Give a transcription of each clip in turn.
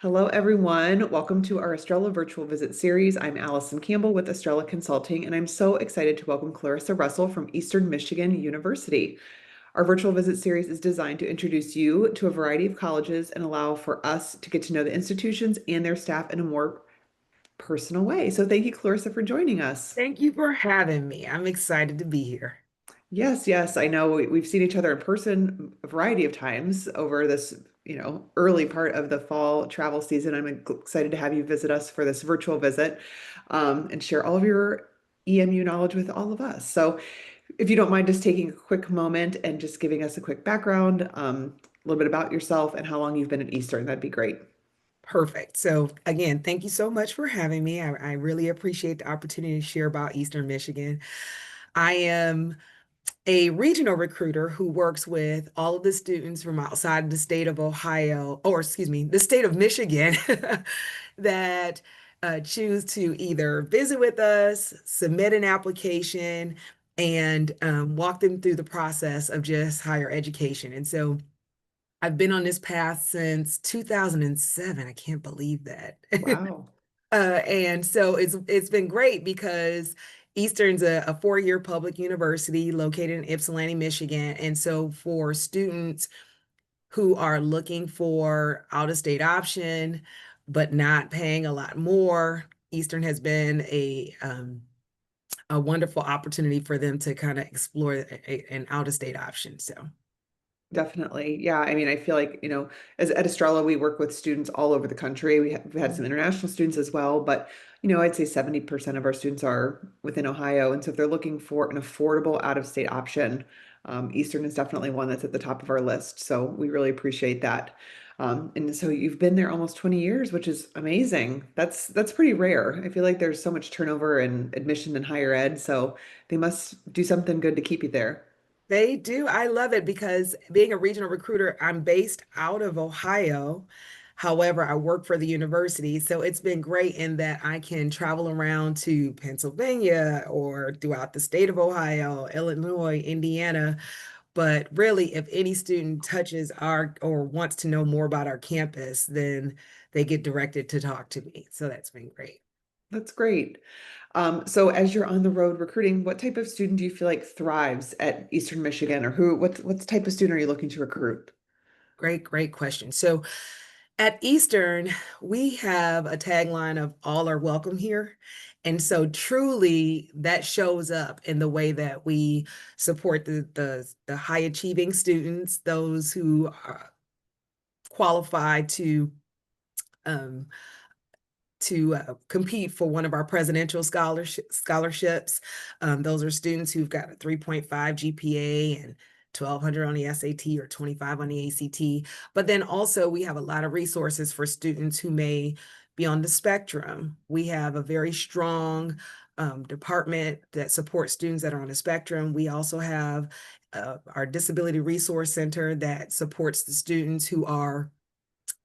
Hello, everyone. Welcome to our Estrella virtual visit series. I'm Allison Campbell with Estrella Consulting, and I'm so excited to welcome Clarissa Russell from Eastern Michigan University. Our virtual visit series is designed to introduce you to a variety of colleges and allow for us to get to know the institutions and their staff in a more personal way. So thank you, Clarissa, for joining us. Thank you for having me. I'm excited to be here. Yes, yes, I know we've seen each other in person a variety of times over this, early part of the fall travel season. I'm excited to have you visit us for this virtual visit, and share all of your EMU knowledge with all of us. So, if you don't mind just taking a quick moment and just giving us a quick background, a little bit about yourself and how long you've been at Eastern, that'd be great. Perfect. So, again, thank you so much for having me. I really appreciate the opportunity to share about Eastern Michigan. I am a regional recruiter who works with all of the students from outside the state of Ohio, or excuse me, the state of Michigan, that choose to either visit with us, submit an application, and walk them through the process of just higher education. And so, I've been on this path since 2007. I can't believe that. Wow. And so it's been great because Eastern's a four-year public university located in Ypsilanti, Michigan. And so for students who are looking for out-of-state option, but not paying a lot more, Eastern has been a wonderful opportunity for them to kind of explore an out-of-state option. So Definitely. Yeah. I mean, I feel like, as at Estrella, we work with students all over the country. We've had some international students as well, but, I'd say 70% of our students are within Ohio. And so if they're looking for an affordable out-of-state option, Eastern is definitely one that's at the top of our list. So we really appreciate that. And so you've been there almost 20 years, which is amazing. That's pretty rare. I feel like there's so much turnover in admission and higher ed. So they must do something good to keep you there. they do. I love it because being a regional recruiter, I'm based out of Ohio. However, I work for the university. So it's been great in that I can travel around to Pennsylvania or throughout the state of Ohio, Illinois, Indiana. But really, if any student touches our or wants to know more about our campus, then they get directed to talk to me. So that's been great. That's great. So as you're on the road recruiting, what type of student do you feel like thrives at Eastern Michigan, or what type of student are you looking to recruit? Great, great question. So at Eastern, we have a tagline of all are welcome here. And so truly that shows up in the way that we support the high achieving students, those who are qualified um, to compete for one of our presidential scholarships. Those are students who've got a 3.5 GPA and 1200 on the SAT or 25 on the ACT. But then also we have a lot of resources for students who may be on the spectrum. We have a very strong department that supports students that are on the spectrum. We also have our Disability Resource Center that supports the students who are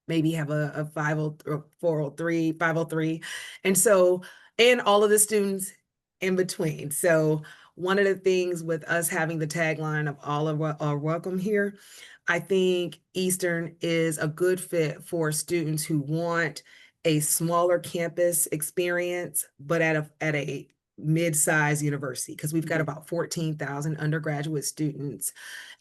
maybe have a 50 or 403, 503. And so, and all of the students in between. So one of the things with us having the tagline of all are welcome here, I think Eastern is a good fit for students who want a smaller campus experience, but at a mid-sized university, because we've got Mhm. about 14,000 undergraduate students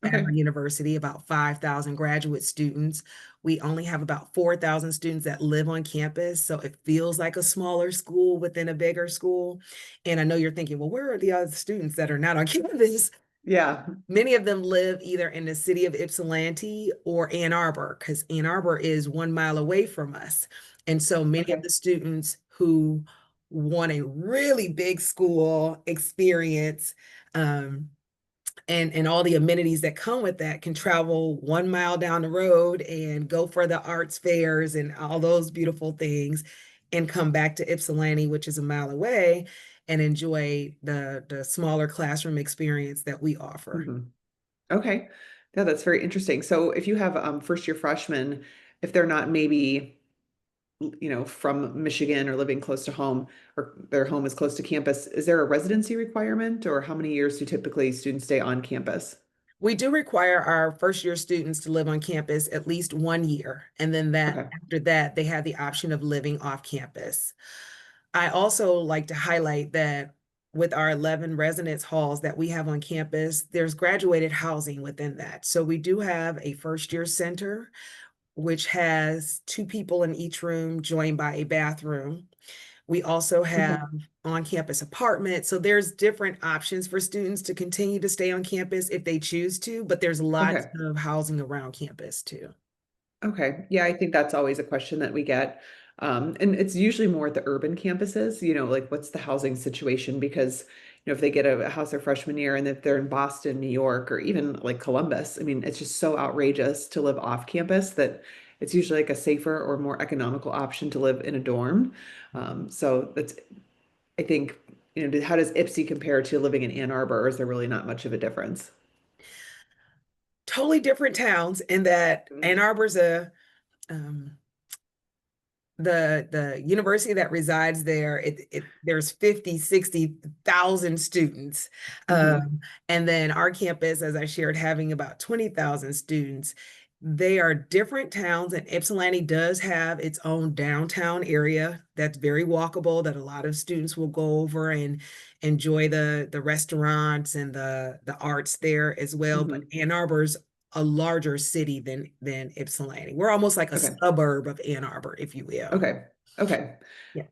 at our Okay. university, about 5,000 graduate students. We only have about 4,000 students that live on campus. So it feels like a smaller school within a bigger school. And I know you're thinking, well, where are the other students that are not on campus? Yeah. Many of them live either in the city of Ypsilanti or Ann Arbor, because Ann Arbor is 1 mile away from us. And so many of Okay. the students who want a really big school experience, um, and all the amenities that come with that can travel 1 mile down the road and go for the arts fairs and all those beautiful things and come back to Ypsilanti, which is 1 mile away, and enjoy the smaller classroom experience that we offer. Mhm. Okay. Yeah, that's very interesting. So if you have first year freshmen, if they're not maybe, from Michigan or living close to home, or their home is close to campus, is there a residency requirement, or how many years do typically students stay on campus? We do require our first year students to live on campus at least 1 year, and then that Okay. after that, they have the option of living off campus. I also like to highlight that with our 11 residence halls that we have on campus, there's graduated housing within that. So we do have a first year center, which has two people in each room joined by a bathroom. We also have Okay. on-campus apartments. So there's different options for students to continue to stay on campus if they choose to, but there's lots Okay. of housing around campus too. Okay. Yeah, I think that's always a question that we get. And it's usually more at the urban campuses, like what's the housing situation? Because, if they get a house their freshman year and if they're in Boston, New York, or even like Columbus, I mean, it's just so outrageous to live off campus that it's usually like a safer or more economical option to live in a dorm. So that's, I think, how does Ipsy compare to living in Ann Arbor? Or is there really not much of a difference? Totally different towns in that Ann Mhm. Arbor's um, the university that resides there, there's 50, 60,000 students. Hmm. And then our campus, as I shared, having about 20,000 students. They are different towns, and Ypsilanti does have its own downtown area that's very walkable, that a lot of students will go over and enjoy the restaurants and the arts there as well. But Hmm. Ann Arbor's a larger city than Ypsilanti. We're almost like a Okay. suburb of Ann Arbor, if you will. Okay. Okay. Yeah.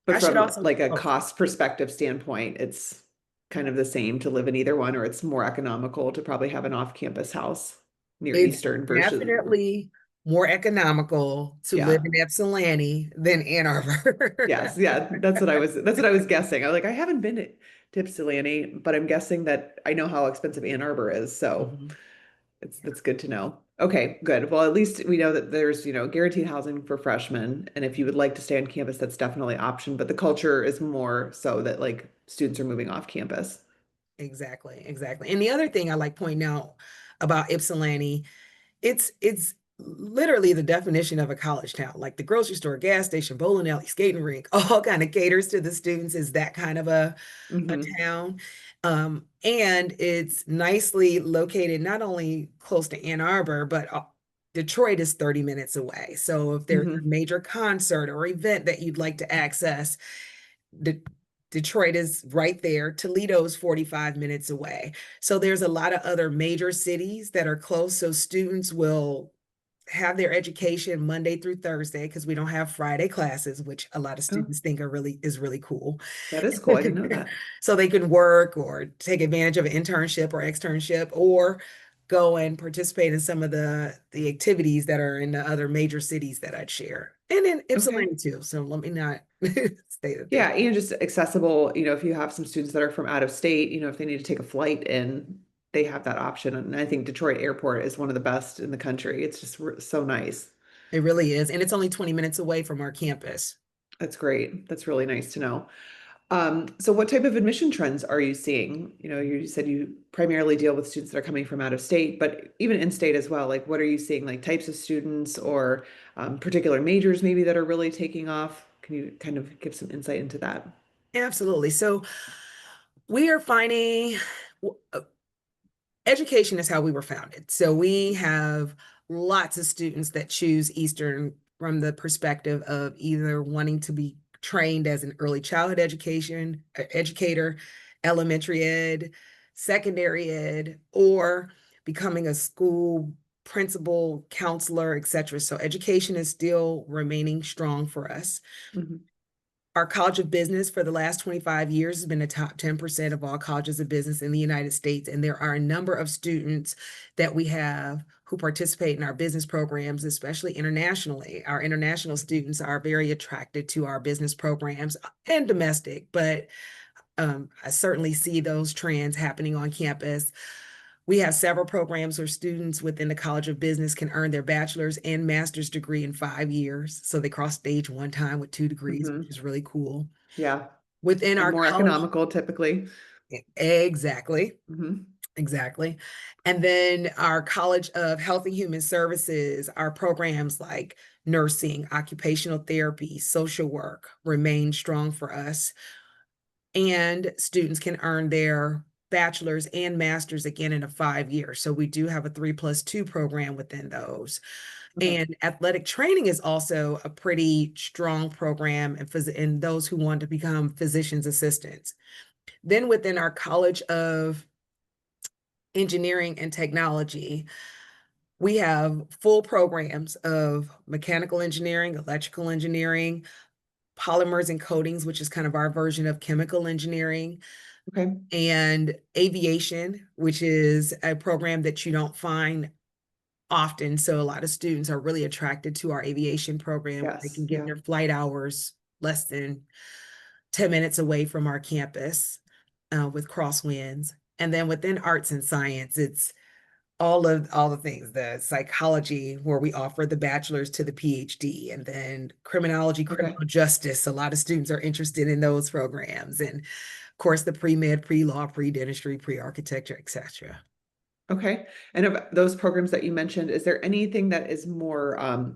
But I should from also, like a oh, cost perspective standpoint, it's kind of the same to live in either one, or it's more economical to probably have an off-campus house near it's Eastern versus, definitely more economical to live yeah. in Ypsilanti than Ann Arbor. Yes, yeah, that's what I was guessing. I was like, I haven't been to Ypsilanti, but I'm guessing that I know how expensive Ann Arbor is, so Mhm. that's good to know. Okay, good. Well, at least we know that there's, guaranteed housing for freshmen, and if you would like to stay on campus, that's definitely an option, but the culture is more so that like students are moving off campus. Exactly, exactly. And the other thing I like pointing out about Ypsilanti, it's literally the definition of a college town. Like the grocery store, gas station, bowling alley, skating rink, all kind of caters to the students. Is that kind of a Hmm. town. And it's nicely located not only close to Ann Arbor, but Detroit is 30 minutes away. So if there's a Hmm. major concert or event that you'd like to access, De Detroit is right there. Toledo's 45 minutes away. So there's a lot of other major cities that are close. So students will have their education Monday through Thursday because we don't have Friday classes, which a lot of Oh, students think are really cool. that is cool. I didn't know that. So they can work or take advantage of an internship or externship or go and participate in some of the activities that are in the other major cities that I'd share. And in Okay. Ypsilanti too. So let me not stay that there. Yeah, just accessible, if you have some students that are from out of state, if they need to take a flight in, they have that option. And I think Detroit Airport is one of the best in the country. It's just so nice. It really is. And it's only 20 minutes away from our campus. That's great. That's really nice to know. So what type of admission trends are you seeing? You said you primarily deal with students that are coming from out of state, but even in state as well. Like, what are you seeing, like types of students or particular majors maybe that are really taking off? Can you kind of give some insight into that? Absolutely. So we are finding education is how we were founded. So we have lots of students that choose Eastern from the perspective of either wanting to be trained as an early childhood education educator, elementary ed, secondary ed, or becoming a school principal, counselor, etc. So education is still remaining strong for us. Mhm. Our College of Business for the last 25 years has been the top 10% of all colleges of business in the United States. And there are a number of students that we have who participate in our business programs, especially internationally. Our international students are very attracted to our business programs and domestic, but I certainly see those trends happening on campus. We have several programs where students within the College of Business can earn their bachelor's and master's degree in 5 years. So they cross stage one time with 2 degrees, which Mhm. is really cool. Yeah, Within and our more college, economical typically. exactly, Hmm. exactly. And then our College of Health and Human Services, our programs like nursing, occupational therapy, social work remain strong for us. And students can earn their bachelor's and master's again in a 5 year. So we do have a 3+2 program within those. Okay. And athletic training is also a pretty strong program in those who want to become physician's assistants. Then within our College of Engineering and Technology, we have full programs of mechanical engineering, electrical engineering, polymers and coatings, which is kind of our version of chemical engineering, Okay. and aviation, which is a program that you don't find often. So a lot of students are really attracted to our aviation program. They Yes. can get Yeah. their flight hours less than 10 minutes away from our campus with crosswinds. And then within arts and science, it's all the things, the psychology where we offer the bachelor's to the PhD, and then criminology, Okay. criminal justice. A lot of students are interested in those programs. And of course, the pre-med, pre-law, pre-dentistry, pre-architecture, etc. Okay. And of those programs that you mentioned, is there anything that is more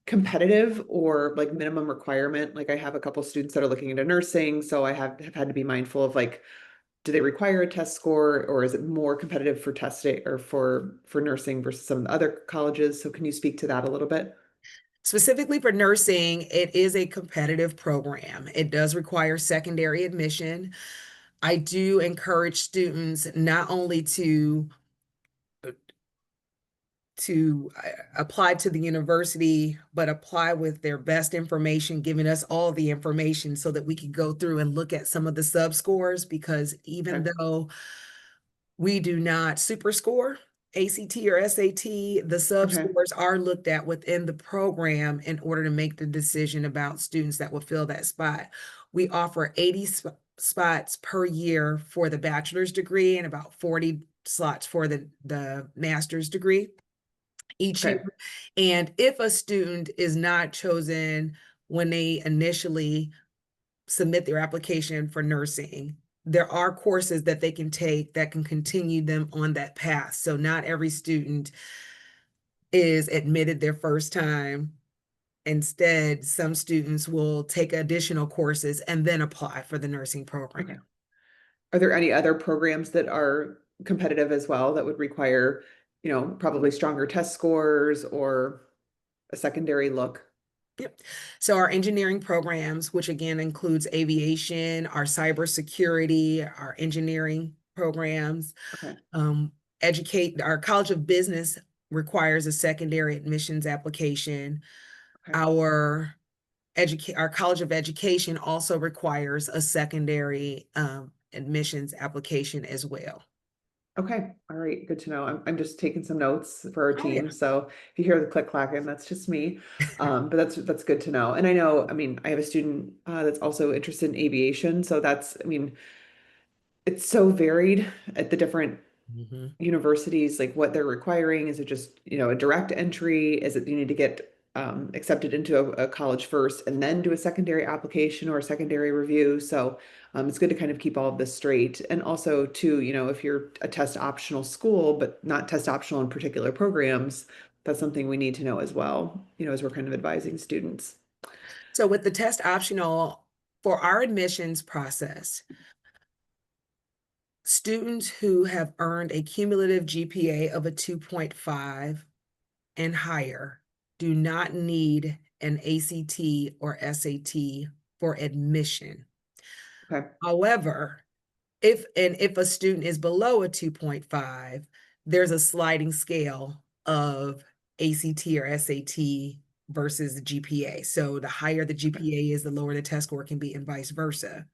competitive or like minimum requirement? Like I have a couple students that are looking into nursing, so have had to be mindful of like, do they require a test score or is it more competitive for testing or for nursing versus some of the other colleges? So can you speak to that a little bit? Specifically for nursing, it is a competitive program. It does require secondary admission. I do encourage students not only to apply to the university, but apply with their best information, giving us all the information so that we can go through and look at some of the sub scores. Because even Okay. though we do not super score ACT or SAT, the sub Okay. scores are looked at within the program in order to make the decision about students that will fill that spot. We offer 80 spots per year for the bachelor's degree and about 40 slots for the master's degree each year. Okay. And if a student is not chosen when they initially submit their application for nursing, there are courses that they can take that can continue them on that path. So not every student is admitted their first time. Instead, some students will take additional courses and then apply for the nursing program. Okay. Are there any other programs that are competitive as well that would require, probably stronger test scores or a secondary look? Yep. So our engineering programs, which again includes aviation, our cybersecurity, our engineering programs, Okay. educate our College of Business requires a secondary admissions application. Okay. Our our College of Education also requires a secondary admissions application as well. Okay. All right. Good to know. I'm just taking some notes for our Oh yeah. team. So if you hear the click clacking, that's just me. But that's good to know. And I know, I mean, I have a student that's also interested in aviation. So I mean, it's so varied at the different Mhm. universities, like what they're requiring. Is it just, a direct entry? Is it you need to get accepted into a college first and then do a secondary application or a secondary review? So it's good to kind of keep all of this straight. And also, too, if you're a test optional school, but not test optional in particular programs, that's something we need to know as well, as we're kind of advising students. So with the test optional for our admissions process, students who have earned a cumulative GPA of a 2.5 and higher do not need an ACT or SAT for admission. Okay. However, if a student is below a 2.5, there's a sliding scale of ACT or SAT versus the GPA. So the higher the Okay. GPA is, the lower the test score can be, and vice versa.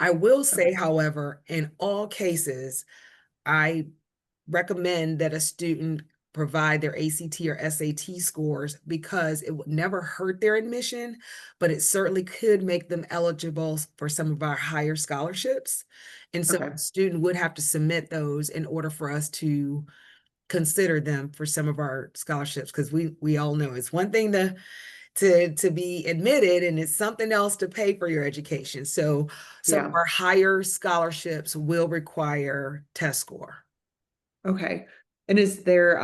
I will say, Okay. however, in all cases, I recommend that a student provide their ACT or SAT scores because it would never hurt their admission, but it certainly could make them eligible for some of our higher scholarships. And so Okay. a student would have to submit those in order for us to consider them for some of our scholarships, because we all know it's one thing to be admitted and it's something else to pay for your education. So some of Yeah. our higher scholarships will require test score. Okay. And is there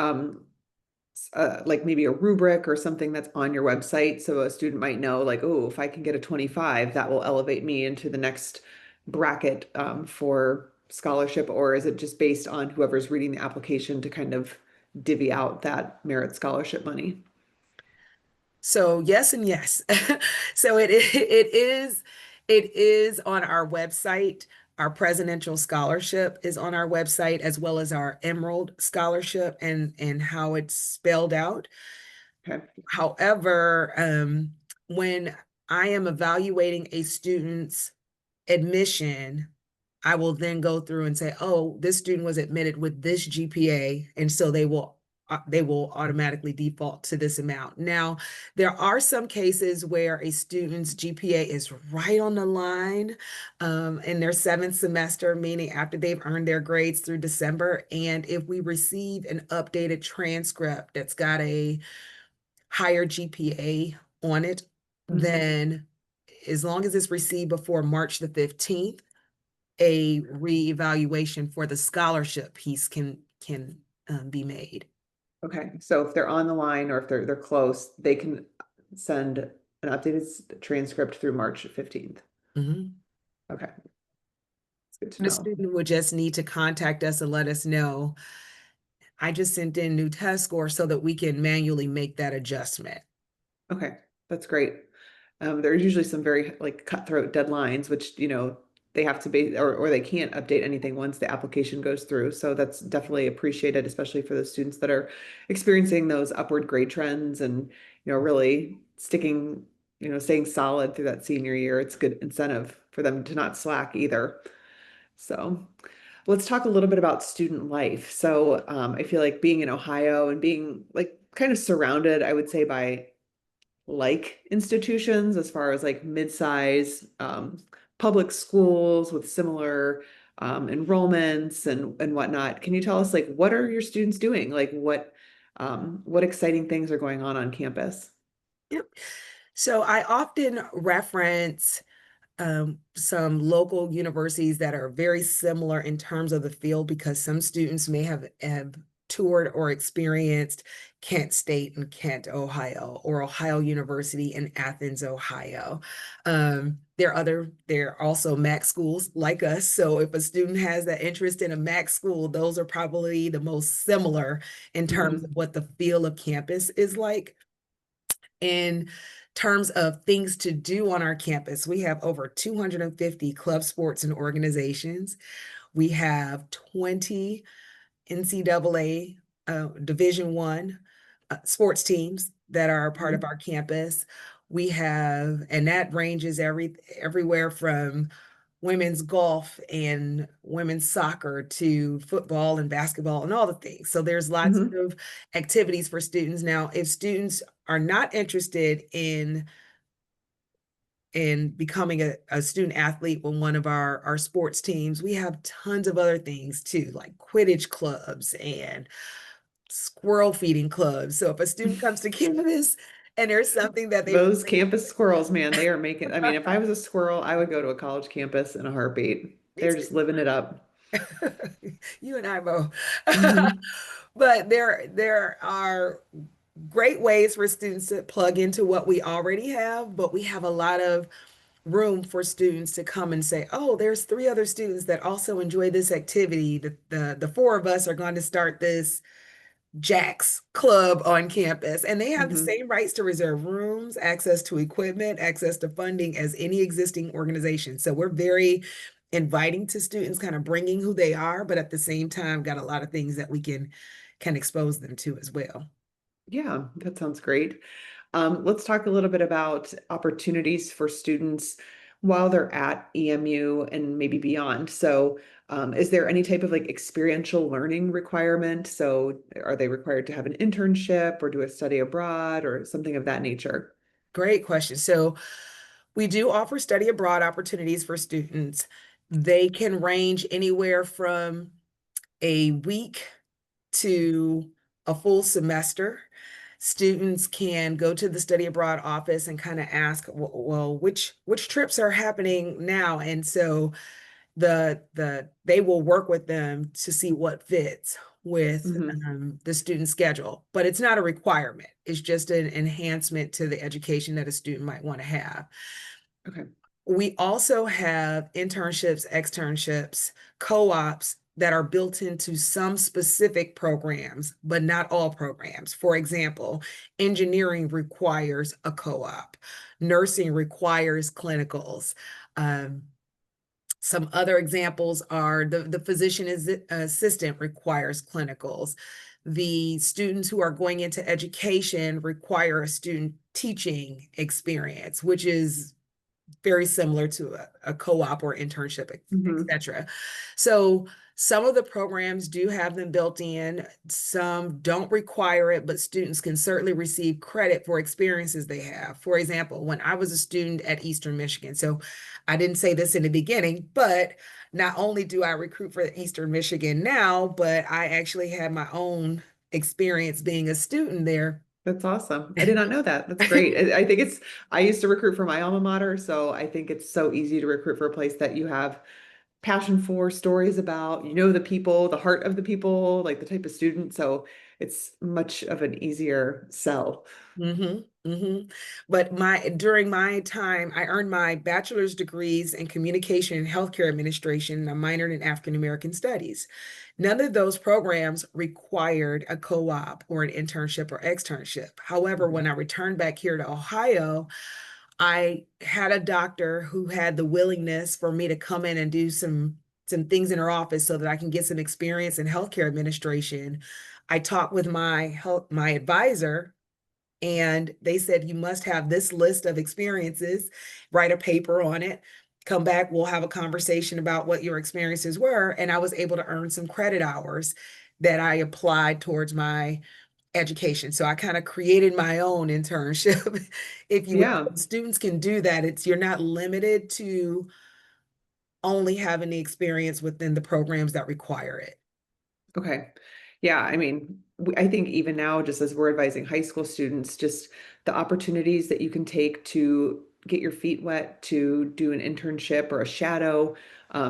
like maybe a rubric or something that's on your website so a student might know like, oh, if I can get a 25, that will elevate me into the next bracket for scholarship, or is it just based on whoever's reading the application to kind of divvy out that merit scholarship money? So yes and yes. So it is on our website. Our presidential scholarship is on our website, as well as our Emerald scholarship and how it's spelled out. Okay. However, when I am evaluating a student's admission, I will then go through and say, oh, this student was admitted with this GPA, and so they will automatically default to this amount. Now, there are some cases where a student's GPA is right on the line in their seventh semester, meaning after they've earned their grades through December. And if we receive an updated transcript that's got a higher GPA on it, Mhm. then as long as it's received before March the 15th, a reevaluation for the scholarship piece can be made. Okay, so if they're on the line or if they're close, they can send an updated transcript through March 15th. Mhm. Okay, it's good to The know. student would just need to contact us and let us know, I just sent in new test scores so that we can manually make that adjustment. Okay, that's great. There's usually some very like cutthroat deadlines, which, they have to be, or they can't update anything once the application goes through. So that's definitely appreciated, especially for the students that are experiencing those upward grade trends and, really sticking, staying solid through that senior year. It's good incentive for them to not slack either. So let's talk a little bit about student life. So I feel like being in Ohio and being like kind of surrounded, I would say, by like institutions as far as like mid-size public schools with similar enrollments and whatnot. Can you tell us like what are your students doing? Like what exciting things are going on campus? Yep. So I often reference some local universities that are very similar in terms of the field, because some students may have toured or experienced Kent State in Kent, Ohio, or Ohio University in Athens, Ohio. There are also MAC schools like us. So if a student has that interest in a MAC school, those are probably the most similar in terms of Hmm. what the feel of campus is like. In terms of things to do on our campus, we have over 250 club sports and organizations. We have 20 NCAA Division One sports teams that are a part of Hmm. our campus. We have, and that ranges everywhere from women's golf and women's soccer to football and basketball and all the things. So there's lots Hmm. of activities for students. Now, if students are not interested in becoming a student athlete with one of our sports teams, we have tons of other things too, like Quidditch clubs and squirrel feeding clubs. So if a student comes to campus and there's something that they Those campus squirrels, man, they are making, I mean, if I was a squirrel, I would go to a college campus in a heartbeat. me They're just living it up. you and I both. Hmm. But there are great ways for students to plug into what we already have, but we have a lot of room for students to come and say, oh, there's three other students that also enjoy this activity. The four of us are going to start this Jack's Club on campus, and they have the Hmm. same rights to reserve rooms, access to equipment, access to funding as any existing organization. So we're very inviting to students, kind of bringing who they are, but at the same time, got a lot of things that we can expose them to as well. Yeah, that sounds great. Let's talk a little bit about opportunities for students while they're at EMU and maybe beyond. So, is there any type of like experiential learning requirement? So, are they required to have an internship or do a study abroad or something of that nature? Great question. So we do offer study abroad opportunities for students. They can range anywhere from a week to a full semester. Students can go to the study abroad office and kind of ask, well, which trips are happening now? And so they will work with them to see what fits with Hmm. the student schedule. But it's not a requirement. It's just an enhancement to the education that a student might want to have. Okay. We also have internships, externships, co-ops that are built into some specific programs, but not all programs. For example, engineering requires a co-op, nursing requires clinicals. Um, some other examples are the physician assistant requires clinicals. The students who are going into education require a student teaching experience, which is very similar to a co-op or internship, Hmm. etc. So some of the programs do have them built in, some don't require it, but students can certainly receive credit for experiences they have. For example, when I was a student at Eastern Michigan, so I didn't say this in the beginning, but not only do I recruit for Eastern Michigan now, but I actually had my own experience being a student there. That's awesome. I did not know that. That's great. I think I used to recruit for my alma mater, so I think it's so easy to recruit for a place that you have passion for, stories about, the people, the heart of the people, like the type of student. So it's much of an easier sell. But during my time, I earned my bachelor's degrees in communication and healthcare administration, and I minored in African American studies. None of those programs required a co-op or an internship or externship. However, when Mhm. I returned back here to Ohio, I had a doctor who had the willingness for me to come in and do some things in her office so that I can get some experience in healthcare administration. I talked with my advisor, and they said, you must have this list of experiences, write a paper on it, come back, we'll have a conversation about what your experiences were. And I was able to earn some credit hours that I applied towards my education. So I kind of created my own internship, if you will. Yeah. Students can do that. You're not limited to only having the experience within the programs that require it. Okay. Yeah, I mean, I think even now, just as we're advising high school students, just the opportunities that you can take to get your feet wet, to do an internship or a shadow,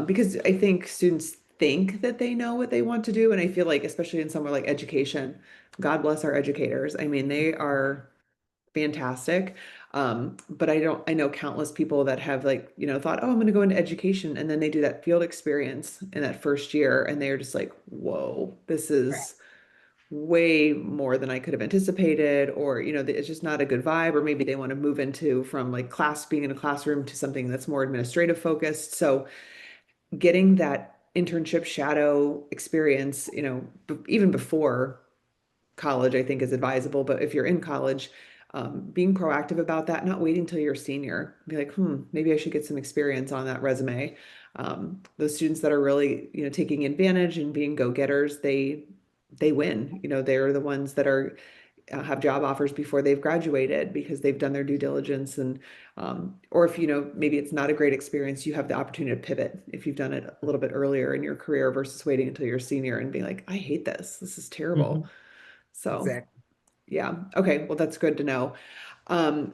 because I think students think that they know what they want to do. And I feel like, especially in somewhere like education, God bless our educators. I mean, they are fantastic. But I know countless people that have like, thought, oh, I'm going to go into education. And then they do that field experience in that first year. And they're just like, whoa, this Right. is way more than I could have anticipated. Or, it's just not a good vibe. Or maybe they want to move into from like being in a classroom to something that's more administrative focused. So getting that internship shadow experience, even before college, I think is advisable. But if you're in college, being proactive about that, not waiting till you're a senior, be like, maybe I should get some experience on that resume. Those students that are really, taking advantage and being go-getters, they win. They're the ones that are have job offers before they've graduated because they've done their due diligence and or if maybe it's not a great experience, you have the opportunity to pivot if you've done it a little bit earlier in your career versus waiting until you're a senior and being like, I hate this. This is terrible. Mhm. So Exactly. yeah. Okay. Well, that's good to know. Um,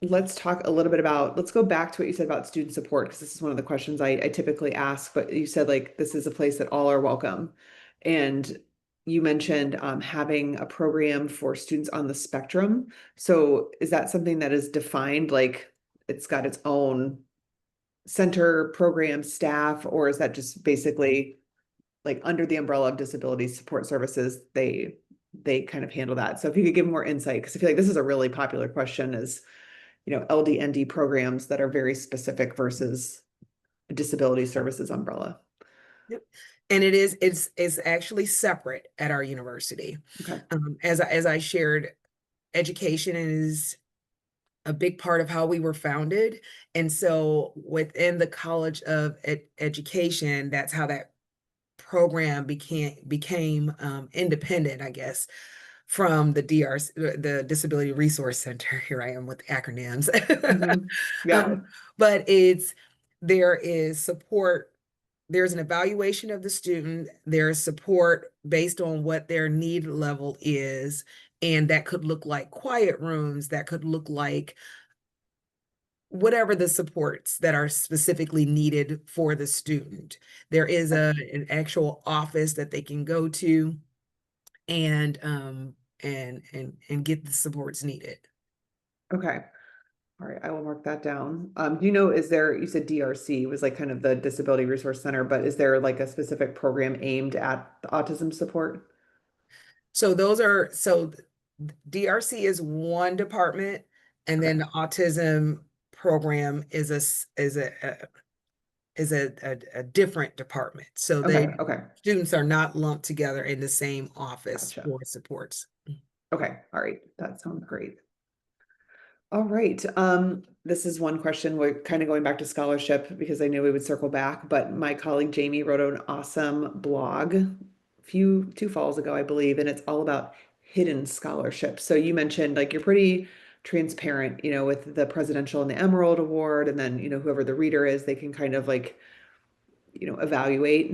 let's talk a little bit about, let's go back to what you said about student support, because this is one of the questions I typically ask, but you said like this is a place that all are welcome. And you mentioned having a program for students on the spectrum. So is that something that is defined, like it's got its own center program staff, or is that just basically like under the umbrella of disability support services, they kind of handle that. So if you could give more insight, because I feel like this is a really popular question is, LD&D programs that are very specific versus a disability services umbrella. Yep. And it's actually separate at our university. Okay. As I shared, education is a big part of how we were founded. And so within the College of Education, that's how that program became independent, I guess, from the DRC, the Disability Resource Center. Here I am with acronyms. Hmm. Yeah. um, but there is support. There's an evaluation of the student. There's support based on what their need level is. And that could look like quiet rooms, that could look like whatever the supports that are specifically needed for the student. There is an actual office that they can go to and and get the supports needed. Okay. All right, I will mark that down. Do you know, is there, you said DRC was like kind of the Disability Resource Center, but is there like a specific program aimed at the autism support? So DRC is one department, and Okay, then the autism program is a different department. So okay, okay, students are not lumped together in the same office gotcha. for supports. Okay, all right, that sounds great. All right. This is one question. We're kind of going back to scholarship because I knew we would circle back, but my colleague Jamie wrote an awesome blog a two falls ago, I believe, and it's all about hidden scholarships. So you mentioned like you're pretty transparent, with the presidential and the Emerald Award, and then, whoever the reader is, they can kind of like evaluate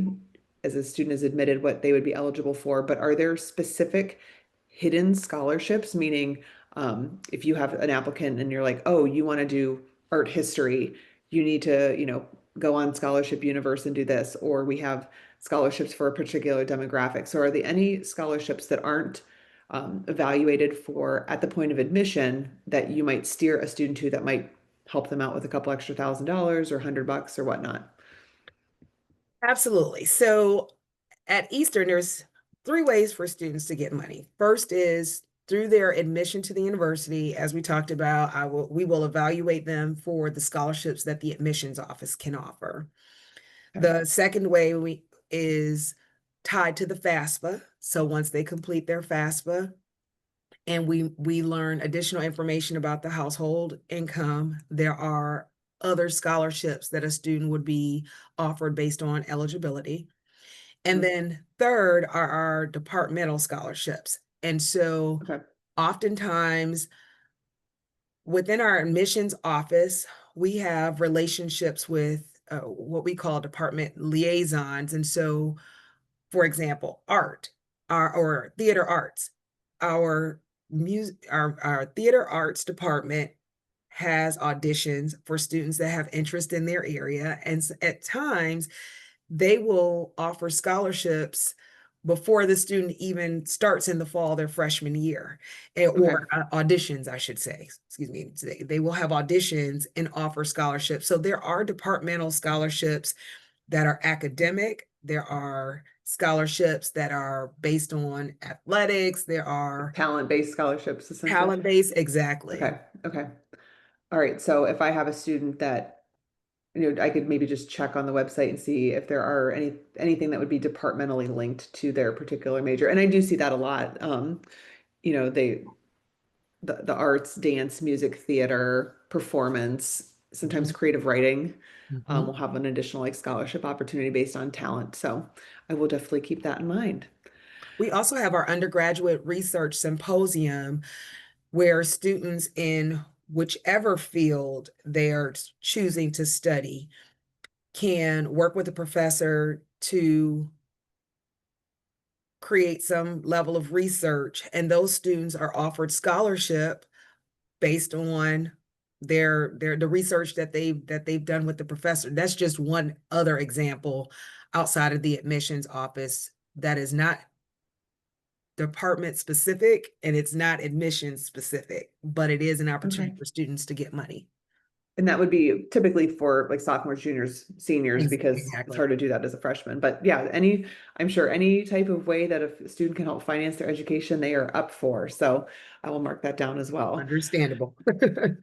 as a student is admitted what they would be eligible for. But are there specific hidden scholarships? Meaning, if you have an applicant and you're like, oh, you want to do art history, you need to, go on Scholarship Universe and do this, or we have scholarships for a particular demographic. So are there any scholarships that aren't evaluated for at the point of admission that you might steer a student to that might help them out with a couple extra $1,000 or $100 or whatnot? Absolutely. So at Eastern, there's three ways for students to get money. First is through their admission to the university. As we talked about, we will evaluate them for the scholarships that the admissions office can offer. Okay. The second way is tied to the FAFSA. So once they complete their FAFSA and we learn additional information about the household income, there are other scholarships that a student would be offered based on eligibility. And Mhm. then third are our departmental scholarships. And so Okay. oftentimes within our admissions office, we have relationships with what we call department liaisons. And so, for example, art, or theater arts, our our theater arts department has auditions for students that have interest in their area. And at times, they will offer scholarships before the student even starts in the fall their freshman year, Okay. or auditions, I should say. Excuse me. They will have auditions and offer scholarships. So there are departmental scholarships that are academic. There are scholarships that are based on athletics. There are Talent-based scholarships, essentially. talent-based. Exactly. Okay. Okay. All right. So if I have a student that, I could maybe just check on the website and see if there are anything that would be departmentally linked to their particular major. And I do see that a lot. They the arts, dance, music, theater, performance, sometimes Mhm. creative writing, Mhm. will have an additional like scholarship opportunity based on talent. So I will definitely keep that in mind. We also have our undergraduate research symposium where students in whichever field they're choosing to study can work with a professor to create some level of research, and those students are offered scholarship based on the research that they've done with the professor. That's just one other example outside of the admissions office that is not department specific and it's not admission specific, but it is an opportunity Okay. for students to get money. And that would be typically for like sophomores, juniors, seniors, because it's Exactly. hard to do that as a freshman. But yeah, I'm sure any type of way that a student can help finance their education, they are up for. So I will mark that down as well. Understandable.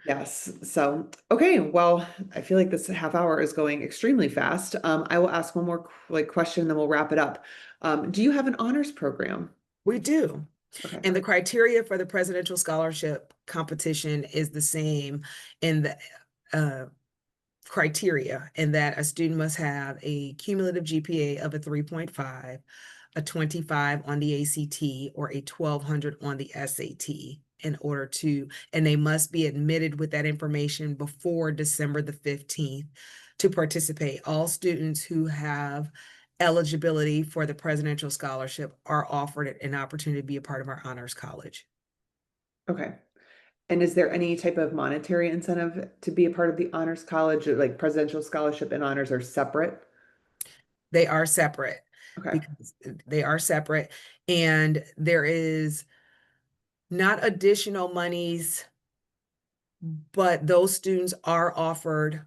Yes. So, okay. Well, I feel like this half hour is going extremely fast. I will ask one more like question, then we'll wrap it up. Do you have an honors program? We do. Okay. And the criteria for the presidential scholarship competition is the same in the uh, criteria, in that a student must have a cumulative GPA of a 3.5, a 25 on the ACT, or a 1200 on the SAT in order to, and they must be admitted with that information before December the 15th to participate. All students who have eligibility for the presidential scholarship are offered an opportunity to be a part of our honors college. Okay. And is there any type of monetary incentive to be a part of the honors college? Or, like presidential scholarship and honors are separate? They are separate, Okay. because they are separate, and there is not additional monies but those students are offered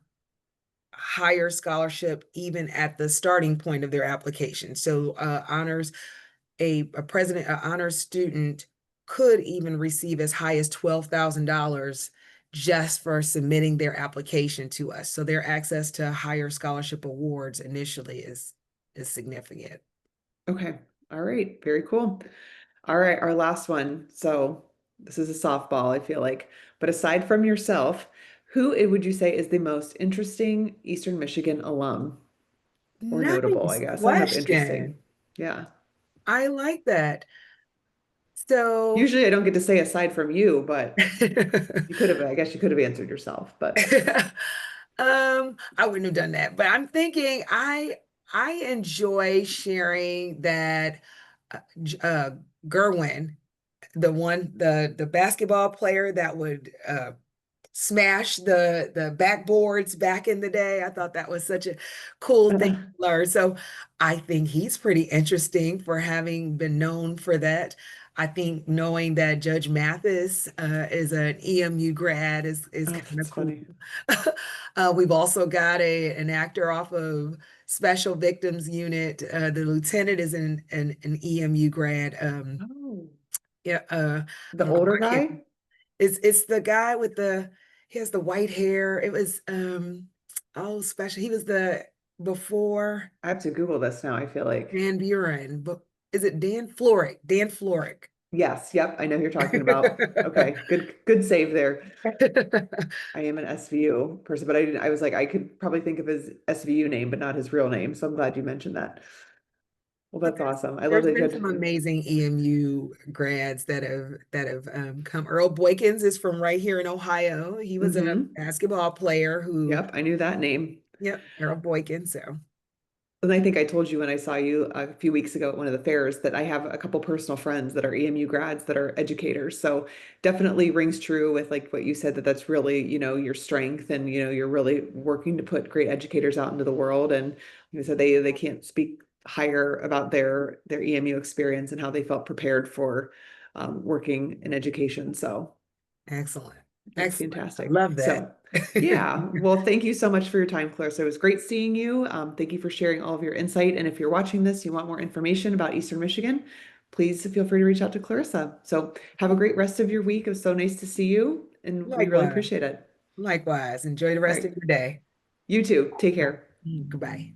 higher scholarship even at the starting point of their application. So honors, a president, an honors student could even receive as high as $12,000 just for submitting their application to us. So their access to higher scholarship awards initially is significant. Okay. All right. Very cool. All right. Our last one. So this is a softball, I feel like. But aside from yourself, who would you say is the most interesting Eastern Michigan alum or notable, I Nice guess? I have interesting. question. Yeah. I like that. So Usually I don't get to say aside from you, but you could have, I guess you could have answered yourself, but I wouldn't have done that, but I'm thinking I enjoy sharing that uh Gerwin, the basketball player that would smash the backboards back in the day. I thought that was such a cool thing to learn. So I think he's pretty interesting for having been known for that. I think knowing that Judge Mathis is an EMU grad is oh, kind of that's cool. funny. We've also got an actor off of Special Victims Unit. The lieutenant is an EMU grad. Oh, Yeah, the I'm gonna older mark him. guy? It's the guy with he has the white hair. It was oh special. He was the before I have to Google this now, I feel like. Dan Buren, but is it Dan Florek? Dan Florek. Yes, yep, I know who you're talking about. Okay, good save there. I am an SVU person, but I was like, I could probably think of his SVU name, but not his real name. So I'm glad you mentioned that. Well, So that's awesome. I love there's that you been had some to. amazing EMU grads that have come. Earl Boykins is from right here in Ohio. He was a Mm-hmm. basketball player who, Yep, I knew that name. yep, Earl Boykins. So And I think I told you when I saw you a few weeks ago at one of the fairs that I have a couple personal friends that are EMU grads that are educators. So definitely rings true with like what you said that that's really, your strength and you're really working to put great educators out into the world. And like I said they can't speak higher about their EMU experience and how they felt prepared for working in education. So excellent, that's excellent. I fantastic. love that. So, yeah. Well, thank you so much for your time, Clarissa. It was great seeing you. Thank you for sharing all of your insight. And if you're watching this, you want more information about Eastern Michigan, please feel free to reach out to Clarissa. So, have a great rest of your week. It was so nice to see you, and we really Likewise. appreciate it. Likewise. Enjoy the All rest right. of your day. You too. Take care. Goodbye.